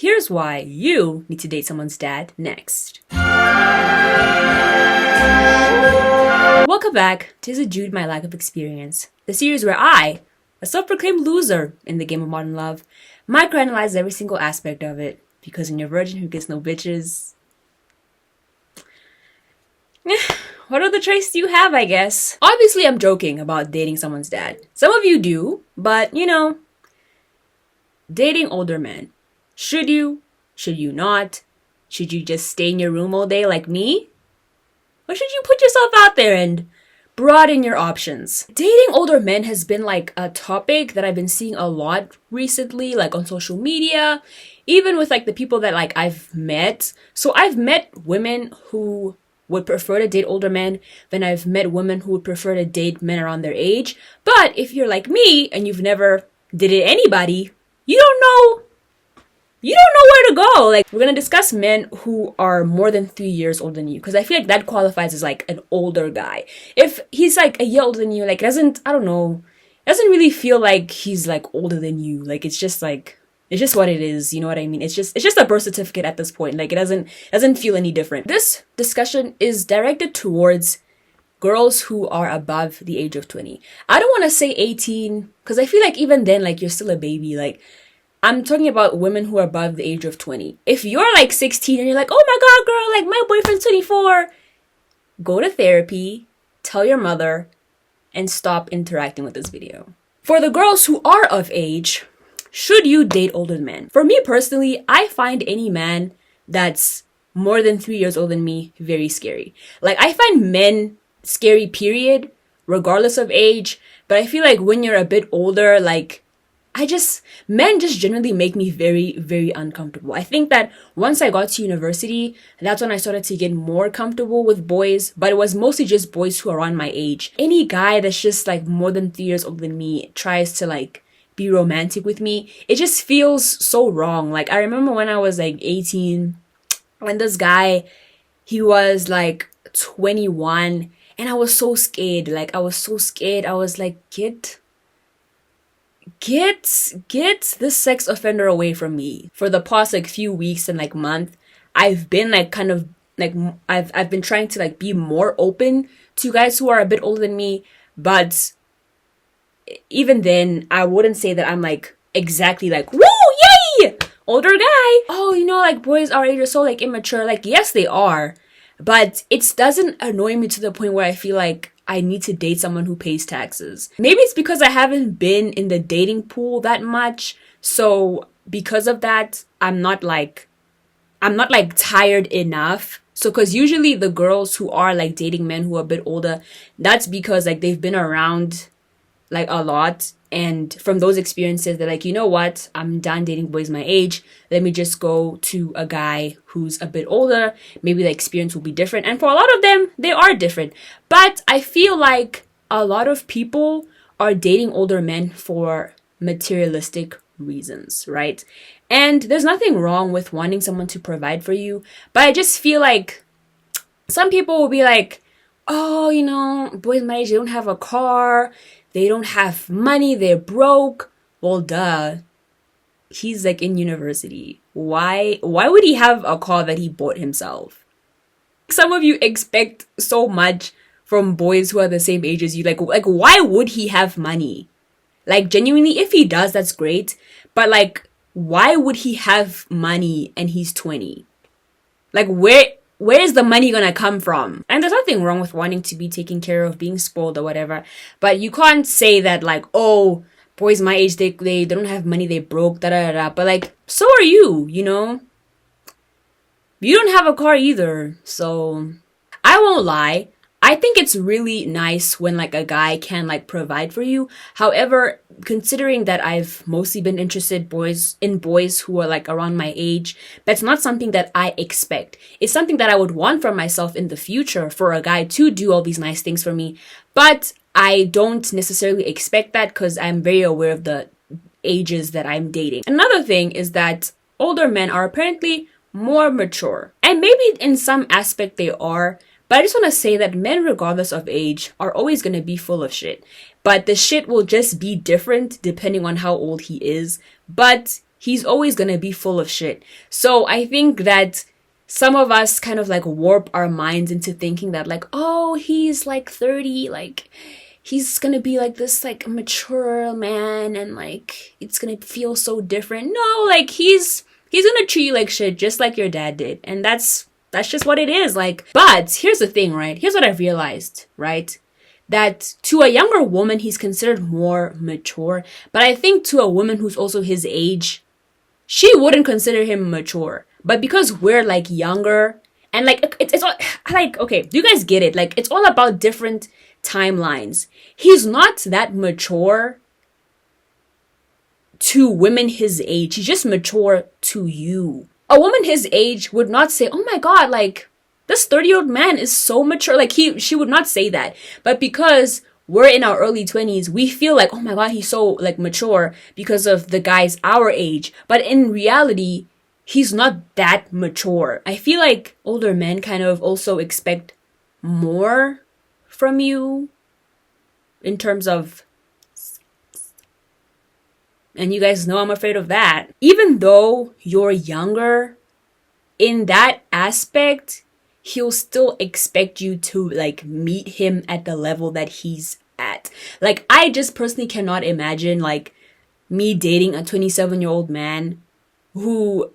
Here's why you need to date someone's dad next. Welcome back to Is It Due to My Lack of Experience, the series where I, a self-proclaimed loser in the game of modern love, microanalyze every single aspect of it, because when you're a virgin who gets no bitches, what other traits do you have, I guess? Obviously, I'm joking about dating someone's dad. Some of you do, but dating older men. Should you? Should you not? Should you just stay in your room all day like me? Or should you put yourself out there and broaden your options? Dating older men has been like a topic that I've been seeing a lot recently, like on social media, even with like the people that like I've met. So I've met women who would prefer to date older men, then I've met women who would prefer to date men around their age. But if you're like me and you've never dated anybody, you don't know where to go. Like, we're gonna discuss men who are more than 3 years older than you, because I feel like that qualifies as like an older guy. If he's like a year older than you, like doesn't really feel like he's like older than you. Like it's just what it is, you know what I mean? It's just a birth certificate at this point. Like it doesn't feel any different. This discussion is directed towards girls who are above the age of 20. I don't want to say 18, because I feel like even then, like you're still a baby. Like, I'm talking about women who are above the age of 20. If you're like 16 and you're like, oh my god, girl, like my boyfriend's 24, go to therapy, tell your mother, and stop interacting with this video. For the girls who are of age, should you date older men? For me personally, I find any man that's more than 3 years older than me very scary. Like, I find men scary, period, regardless of age. But I feel like when you're a bit older, like, men just generally make me very, very uncomfortable. I think that once I got to university, that's when I started to get more comfortable with boys, but it was mostly just boys who are around my age. Any guy that's just like more than 3 years older than me tries to like be romantic with me, it just feels so wrong. Like, I remember when I was like 18, when this guy, he was like 21, and I was so scared. I was like, get this sex offender away from me. For the past like few weeks and like month, I've been like kind of like I've been trying to like be more open to guys who are a bit older than me, but even then I wouldn't say that I'm like exactly like, woo, yay, older guy. Oh, like boys our age are so like immature. Like, yes, they are, but it doesn't annoy me to the point where I feel like I need to date someone who pays taxes. Maybe it's because I haven't been in the dating pool that much. So because of that, I'm not like tired enough. So because usually the girls who are like dating men who are a bit older, that's because like they've been around like a lot. And from those experiences, they're like, you know what? I'm done dating boys my age. Let me just go to a guy who's a bit older. Maybe the experience will be different. And for a lot of them, they are different. But I feel like a lot of people are dating older men for materialistic reasons, right? And there's nothing wrong with wanting someone to provide for you. But I just feel like some people will be like, oh, boys my age, they don't have a car. They don't have money, they're broke. Well, duh. He's like in university. Why would he have a car that he bought himself? Some of you expect so much from boys who are the same age as you. Like why would he have money? Like, genuinely, if he does, that's great. But like, why would he have money and he's 20? Like, where is the money gonna come from? And there's nothing wrong with wanting to be taken care of, being spoiled or whatever. But you can't say that like, oh, boys my age, they don't have money, they broke, da da da. But like, so are you, You don't have a car either. So I won't lie. I think it's really nice when like a guy can like provide for you. However, considering that I've mostly been interested in boys who are like around my age, that's not something that I expect. It's something that I would want from myself in the future, for a guy to do all these nice things for me. But I don't necessarily expect that because I'm very aware of the ages that I'm dating. Another thing is that older men are apparently more mature. And maybe in some aspect they are. But I just want to say that men, regardless of age, are always going to be full of shit. But the shit will just be different depending on how old he is. But he's always gonna be full of shit. So I think that some of us kind of like warp our minds into thinking that like, oh, he's like 30, like he's gonna be like this like mature man and like it's gonna feel so different. No, like he's gonna treat you like shit just like your dad did. And that's just what it is. Like, but here's the thing, right? Here's what I've realized, right? That to a younger woman, he's considered more mature. But I think to a woman who's also his age, she wouldn't consider him mature. But because we're like younger and like it's all like, okay, do you guys get it? Like it's all about different timelines. He's not that mature to women his age. He's just mature to you. A woman his age would not say, oh my God, like this 30-year-old man is so mature. Like she would not say that. But because we're in our early 20s, we feel like, oh my God, he's so like mature because of the guys our age. But in reality, he's not that mature. I feel like older men kind of also expect more from you in terms of, and you guys know I'm afraid of that. Even though you're younger, in that aspect, he'll still expect you to like meet him at the level that he's at. Like I just personally cannot imagine like me dating a 27-year-old man who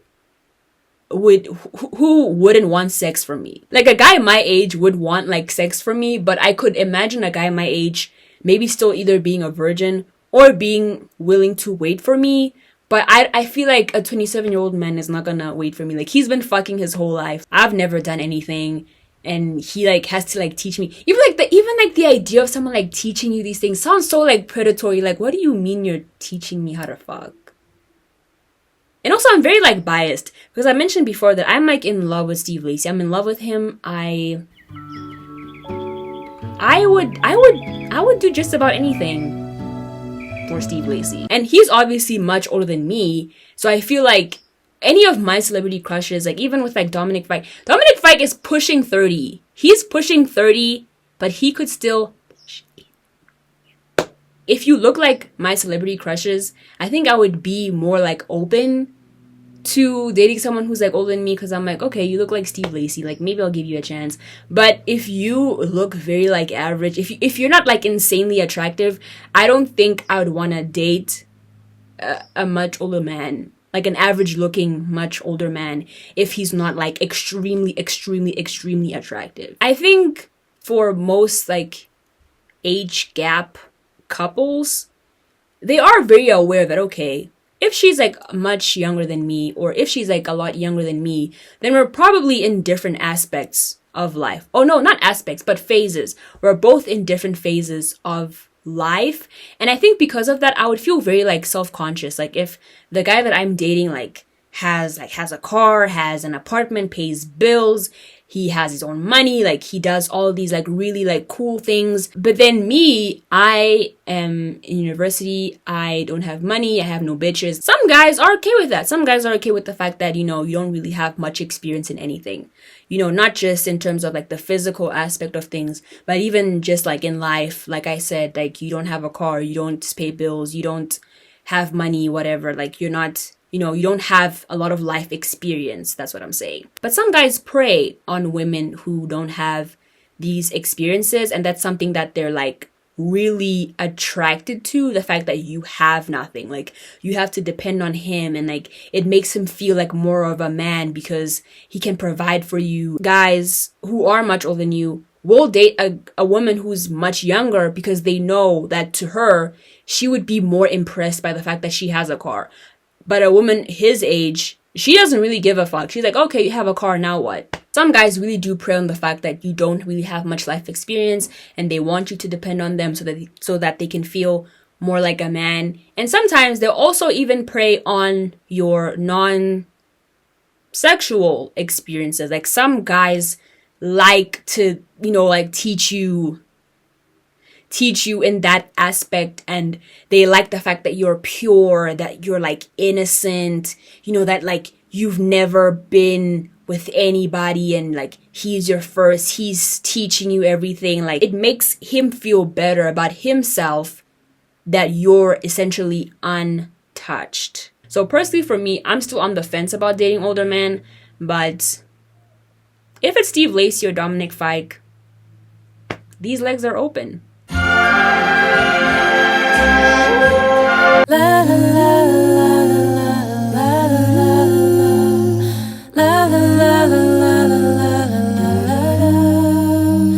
wouldn't want sex from me. Like a guy my age would want like sex from me, but I could imagine a guy my age maybe still either being a virgin or being willing to wait for me. But I feel like a 27-year-old man is not gonna wait for me. Like he's been fucking his whole life. I've never done anything, and he like has to like teach me. Even the idea of someone like teaching you these things sounds so like predatory. Like what do you mean you're teaching me how to fuck? And also I'm very like biased because I mentioned before that I'm like in love with Steve Lacy. I'm in love with him. I would do just about anything for Steve Lacy. And he's obviously much older than me, so I feel like any of my celebrity crushes, like even with like Dominic Fike is pushing 30. He's pushing 30, but he could still, if you look like my celebrity crushes, I think I would be more like open to dating someone who's like older than me, because I'm like, okay, you look like Steve Lacy, like maybe I'll give you a chance. But if you look very like average, if you're not like insanely attractive, I don't think I would want to date a much older man, like an average looking much older man, if he's not like extremely attractive. I think for most like age gap couples, they are very aware that, okay, if she's like much younger than me, or if she's like a lot younger than me, then we're probably in different aspects of life. Oh no, not aspects, but phases. We're both in different phases of life. And I think because of that, I would feel very like self-conscious. Like if the guy that I'm dating like has a car, has an apartment, pays bills, he has his own money, like he does all of these like really like cool things. But then me, I am in university, I don't have money, I have no bitches. Some guys are okay with that. Some guys are okay with the fact that, you know, you don't really have much experience in anything. You know, not just in terms of like the physical aspect of things, but even just like in life. Like I said, like you don't have a car, you don't pay bills, you don't have money, whatever. Like you're not, you know, you don't have a lot of life experience. That's what I'm saying. But some guys prey on women who don't have these experiences, and that's something that they're like really attracted to, the fact that you have nothing. Like you have to depend on him, and like it makes him feel like more of a man because he can provide for you. Guys who are much older than you will date a woman who's much younger because they know that to her, she would be more impressed by the fact that she has a car. But a woman his age, she doesn't really give a fuck. She's like, okay, you have a car, now what? Some guys really do prey on the fact that you don't really have much life experience, and they want you to depend on them so that they can feel more like a man. And sometimes they'll also even prey on your non-sexual experiences. Like some guys like to, you know, like teach you in that aspect, and they like the fact that you're pure, that you're like innocent, you know, that like you've never been with anybody and like he's your first, he's teaching you everything. Like it makes him feel better about himself that you're essentially untouched. So personally for me, I'm still on the fence about dating older men, but if it's Steve Lacy or Dominic Fike, these legs are open.